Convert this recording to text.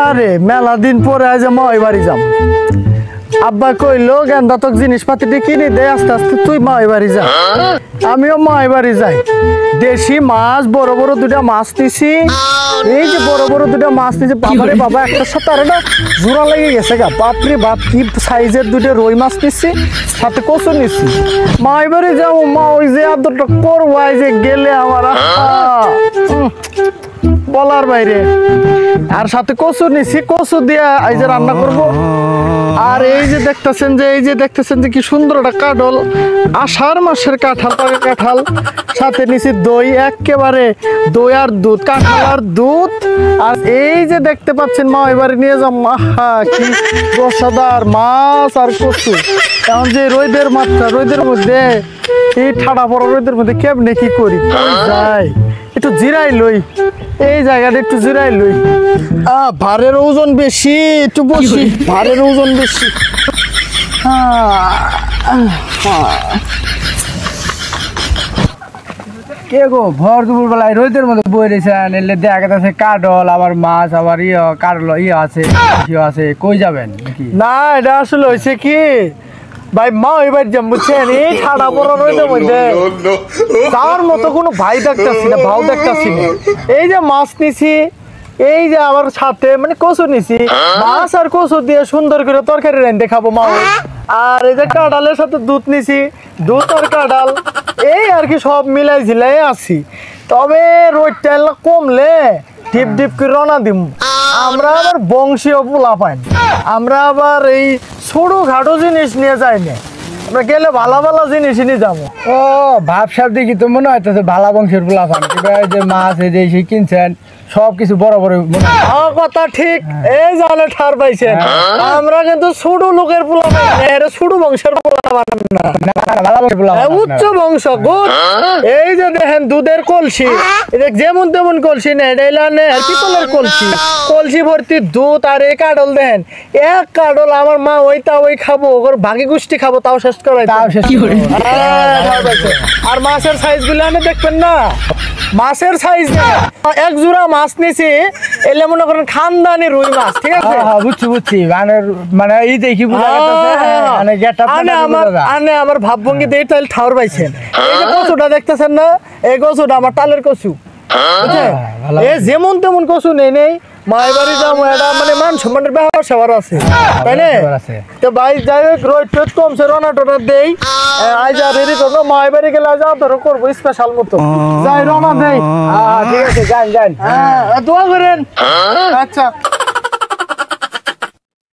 আরে মেলা দিন পরে আজ মাই বাড়ি যাম। আব্বা কইলো গেন্দা তোকে জিনিসপাতি কিনে দে, আস্তে আস্তে তুই মাই বাড়ি যা। আমিও মাই বাড়ি যাই। দেশি মাছ বড় বড় দুটা মাছ নিছি। এই যে বড় বড় দুটা মাছ নিছি, বাবারে বাবা একটা সাথে আর না জোড়া লেগে গেছে গা। বাপরে বাপ কি সাইজের দুটো রুই মাছ নিছি, সাথে কচু নিছি। মাই বাড়ি যাবো, মা ওই যে আদরটা করবো যে গেলে আমার বলার বাইরে। আর সাথে কচু নিছি, কচু দিয়া এই যে রান্না করব। আর এই যে দেখতেছেন যে কি সুন্দর একটা কাঁঠাল, আষাঢ় মাসের কাঁঠাল, পাকা কাঁঠাল। সাথে নিছি দই, একেবারে দই আর দুধ, কাঁঠাল আর দুধ। আর এই যে দেখতে পাচ্ছেন মা এবারে নিয়ে যাম, আহা কি রসাদার মাছ আর কচু। এখন যে রোদের মাত্রা, রোদের মধ্যে এই ঠাডা পড়া রোদের মধ্যে কেমনে কি করি, যাই একটু জিরাই লই, এই জায়গাটা একটু জিরাই লই। ভারের ওজন বেশি, একটু বসি, ভারের ওজন বেশি। কে গো ভর দুপুর বেলায় রোদের মধ্যে বই রয়েছেন, এলে দেখা গেছে কাঠল আবার মাছ আবার কাঠল আছে, কই যাবেন নাকি? না এটা আসলে হয়েছে কি ভাই, মা এবার যাম বুঝছেন, এই ঠাডা পড়া রোদের মধ্যে তার মতো কোনো ভাই দেখতেছি না, ভাও দেখতেছি না। এই যে মাছ নিছি, এই যে আবার সাথে মানে কচু নিছি, মাছ আর কচু দিয়ে সুন্দর করে তরকারি রান্ধতে খাবো মা। আর এই যে কাঁঠালের সাথে দুধ নিছি, দুধ আর কাঁঠাল, এই আর কি সব মিলাই ঝিলাই আছি। তবে রোদটা কমলে ডিপ ডিপ করে রওনা দিব। আমরা আবার বংশীয় পোলা পাই, আমরা আবার এই ছোটো ঘাটো জিনিস নিয়ে যাই না, আমরা গেলে ভালো ভালো জিনিস নিয়ে যাবো। ও ভাবসাব দেখি তো মনে হইতেছে ভালা বংশের পোলা পান, যে মাছ এই যে কিনছেন সবকিছু বড় বড়। কথা ঠিক, এই জালে ঠার পাইছেন। আমরা কিন্তু ছোট লোকের পোলা পাই না, এটা ছোট বংশের পোলা না, উচ্চ বংশ গুড। এই যে দেখেন দুধের কলসি, যেমন তেমন কলসি না, এটা পিতলের কলসি, কলসি ভর্তি দুধ। আর এই কাঠল দেখেন, এক কাঠল আমার মা ওই খাবো, ওর ভাগি গোষ্ঠী খাবো, তাও শেষ করাই, তাও শেষ করে। আর মাছের সাইজ গুলো আমি দেখবেন না, মাছের সাইজ এক জোড়া মাছ নিছি, এলে মনে করেন খানদানি রুই মাছ, ঠিক আছে? বুঝছি মানে এই দেখি আমার ভাবভঙ্গি দিয়ে তাহলে ঠাউর পাইছেন। এই যে কচুটা দেখতেছেন না, এই কচুটা আমার টালের কচু, যেমন তেমন কচু নেই মায়ের বাড়ি যাবো, এটা মানে মান সম্মানের ব্যবহার সবার আছে, তাই না? তো ভাই যাই হোক, রোদ টোদ কমছে, রনা টোনা দেই, আজ আর রেডি করবো, মায়ের বাড়ি গেলে আজ ধরো করবো স্পেশাল মতো, যাই রওনা দেই। ঠিক আছে, যান দোয়া করেন। আচ্ছা।